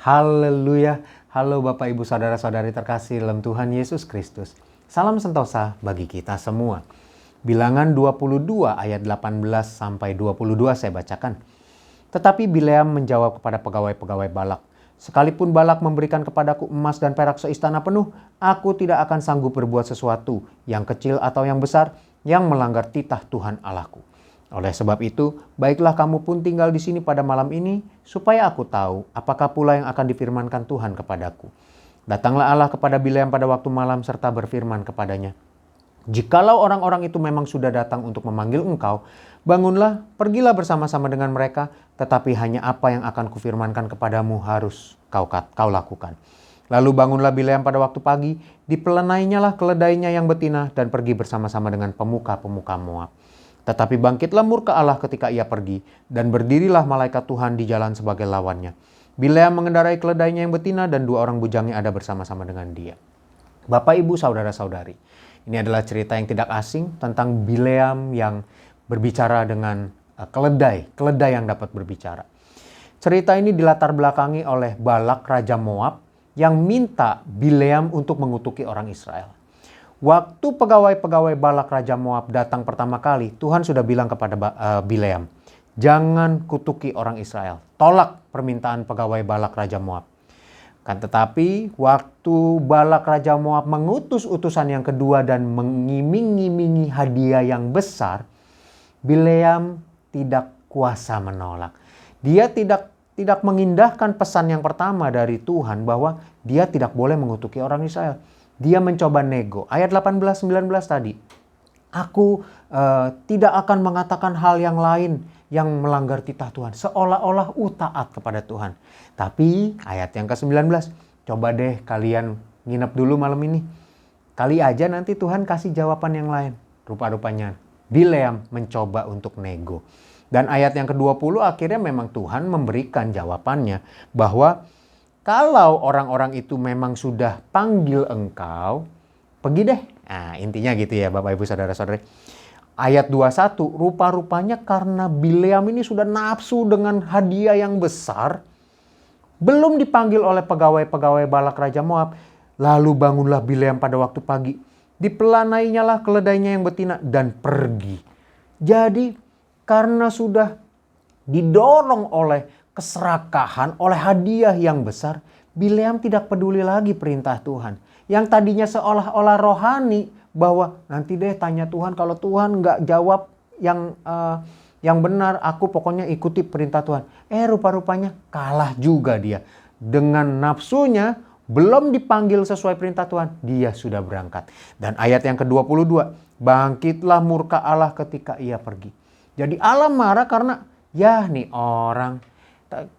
Haleluya. Halo Bapak Ibu Saudara-saudari terkasih dalam Tuhan Yesus Kristus. Salam sentosa bagi kita semua. Bilangan 22 ayat 18 sampai 22 saya bacakan. Tetapi Bileam menjawab kepada pegawai-pegawai Balak, "Sekalipun Balak memberikan kepadaku emas dan perak seistana penuh, aku tidak akan sanggup berbuat sesuatu yang kecil atau yang besar yang melanggar titah Tuhan Allahku. Oleh sebab itu, baiklah kamu pun tinggal di sini pada malam ini, supaya aku tahu apakah pula yang akan difirmankan Tuhan kepadaku." Datanglah Allah kepada Bileam pada waktu malam serta berfirman kepadanya, "Jikalau orang-orang itu memang sudah datang untuk memanggil engkau, bangunlah, pergilah bersama-sama dengan mereka, tetapi hanya apa yang akan kufirmankan kepadamu harus kau lakukan." Lalu bangunlah Bileam pada waktu pagi, dipelenainya keledainya yang betina dan pergi bersama-sama dengan pemuka-pemuka Moab. Tetapi bangkitlah murka Allah ketika ia pergi, dan berdirilah malaikat Tuhan di jalan sebagai lawannya. Bileam mengendarai keledainya yang betina dan 2 orang bujangnya ada bersama-sama dengan dia. Bapak, Ibu, Saudara-saudari, ini adalah cerita yang tidak asing tentang Bileam yang berbicara dengan keledai yang dapat berbicara. Cerita ini dilatar belakangi oleh Balak, Raja Moab, yang minta Bileam untuk mengutuki orang Israel. Waktu pegawai-pegawai Balak Raja Moab datang pertama kali, Tuhan sudah bilang kepada Bileam, "Jangan kutuki orang Israel." Tolak permintaan pegawai Balak Raja Moab. Kan tetapi waktu Balak Raja Moab mengutus utusan yang kedua dan mengiming-imingi hadiah yang besar, Bileam tidak kuasa menolak. Dia tidak mengindahkan pesan yang pertama dari Tuhan bahwa dia tidak boleh mengutuki orang Israel. Dia mencoba nego. Ayat 18-19 tadi. "Aku tidak akan mengatakan hal yang lain yang melanggar titah Tuhan." Seolah-olah taat kepada Tuhan. Tapi ayat yang ke-19. "Coba deh kalian nginep dulu malam ini. Kali aja nanti Tuhan kasih jawaban yang lain." Rupa-rupanya Bileam mencoba untuk nego. Dan ayat yang ke-20 akhirnya memang Tuhan memberikan jawabannya. Bahwa kalau orang-orang itu memang sudah panggil engkau, pergi deh. Nah, intinya gitu ya Bapak Ibu Saudara-saudari. Ayat 21, rupa-rupanya karena Bileam ini sudah nafsu dengan hadiah yang besar, belum dipanggil oleh pegawai-pegawai Balak Raja Moab, lalu bangunlah Bileam pada waktu pagi, dipelanainya keledainya yang betina dan pergi. Jadi karena sudah didorong oleh keserakahan, oleh hadiah yang besar, Bileam tidak peduli lagi perintah Tuhan. Yang tadinya seolah-olah rohani, bahwa nanti deh tanya Tuhan, kalau Tuhan nggak jawab yang benar, aku pokoknya ikuti perintah Tuhan. Rupa-rupanya kalah juga dia. Dengan nafsunya, belum dipanggil sesuai perintah Tuhan, dia sudah berangkat. Dan ayat yang ke-22, bangkitlah murka Allah ketika ia pergi. Jadi Allah marah karena nih orang,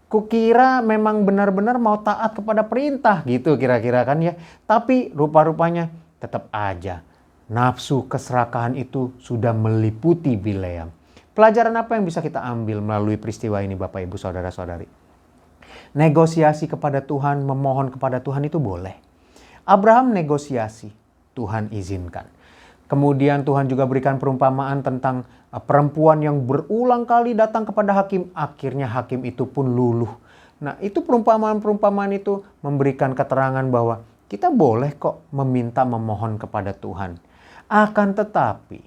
kukira memang benar-benar mau taat kepada perintah gitu kira-kira kan ya. Tapi rupa-rupanya tetap aja nafsu keserakahan itu sudah meliputi Bileam. Pelajaran apa yang bisa kita ambil melalui peristiwa ini Bapak Ibu Saudara-saudari? Negosiasi kepada Tuhan, memohon kepada Tuhan itu boleh. Abraham negosiasi, Tuhan izinkan. Kemudian Tuhan juga berikan perumpamaan tentang perempuan yang berulang kali datang kepada hakim. Akhirnya hakim itu pun luluh. Nah, itu perumpamaan-perumpamaan itu memberikan keterangan bahwa kita boleh kok memohon kepada Tuhan. Akan tetapi,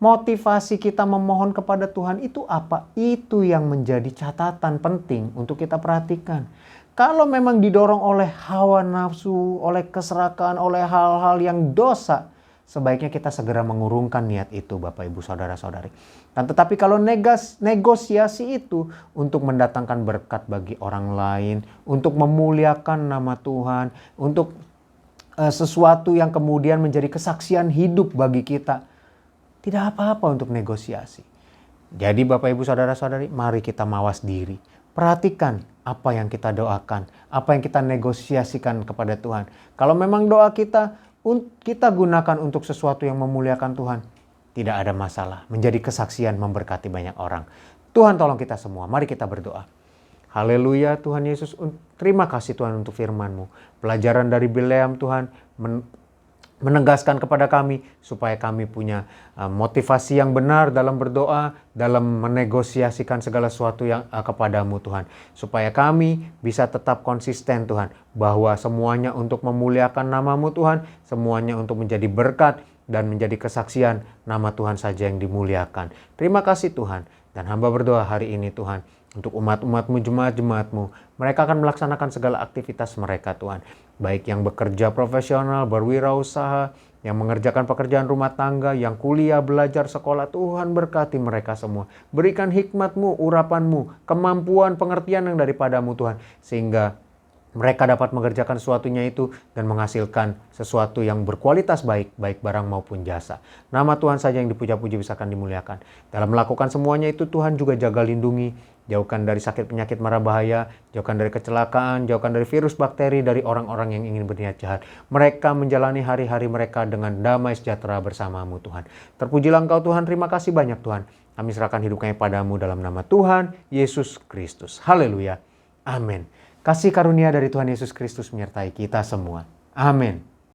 motivasi kita memohon kepada Tuhan itu apa? Itu yang menjadi catatan penting untuk kita perhatikan. Kalau memang didorong oleh hawa nafsu, oleh keserakahan, oleh hal-hal yang dosa, sebaiknya kita segera mengurungkan niat itu Bapak Ibu Saudara-saudari. Dan tetapi kalau negosiasi itu untuk mendatangkan berkat bagi orang lain, untuk memuliakan nama Tuhan, untuk sesuatu yang kemudian menjadi kesaksian hidup bagi kita, tidak apa-apa untuk negosiasi. Jadi Bapak Ibu Saudara-saudari, mari kita mawas diri. Perhatikan apa yang kita doakan, apa yang kita negosiasikan kepada Tuhan. Kalau memang doa kita gunakan untuk sesuatu yang memuliakan Tuhan, tidak ada masalah. Menjadi kesaksian memberkati banyak orang. Tuhan tolong kita semua. Mari kita berdoa. Haleluya Tuhan Yesus. Terima kasih Tuhan untuk firman-Mu. Pelajaran dari Bileam Tuhan menegaskan kepada kami supaya kami punya motivasi yang benar dalam berdoa, dalam menegosiasikan segala sesuatu yang kepadamu Tuhan. Supaya kami bisa tetap konsisten Tuhan, bahwa semuanya untuk memuliakan namamu Tuhan, semuanya untuk menjadi berkat dan menjadi kesaksian nama Tuhan saja yang dimuliakan. Terima kasih Tuhan, dan hamba berdoa hari ini Tuhan, untuk umat-umatmu, jemaat-jemaatmu, mereka akan melaksanakan segala aktivitas mereka Tuhan. Baik yang bekerja profesional, berwirausaha, yang mengerjakan pekerjaan rumah tangga, yang kuliah, belajar, sekolah, Tuhan berkati mereka semua. Berikan hikmat-Mu, urapan-Mu, kemampuan, pengertian yang daripadamu Tuhan. Sehingga mereka dapat mengerjakan sesuatunya itu dan menghasilkan sesuatu yang berkualitas baik, baik barang maupun jasa. Nama Tuhan saja yang dipuja-puji bisa akan dimuliakan. Dalam melakukan semuanya itu Tuhan juga jaga lindungi, jauhkan dari sakit penyakit mara bahaya, jauhkan dari kecelakaan, jauhkan dari virus bakteri, dari orang-orang yang ingin berniat jahat. Mereka menjalani hari-hari mereka dengan damai sejahtera bersamamu Tuhan. Terpujilah Engkau Tuhan, terima kasih banyak Tuhan. Kami serahkan hidup kami padamu dalam nama Tuhan Yesus Kristus. Haleluya. Amin. Kasih karunia dari Tuhan Yesus Kristus menyertai kita semua. Amin.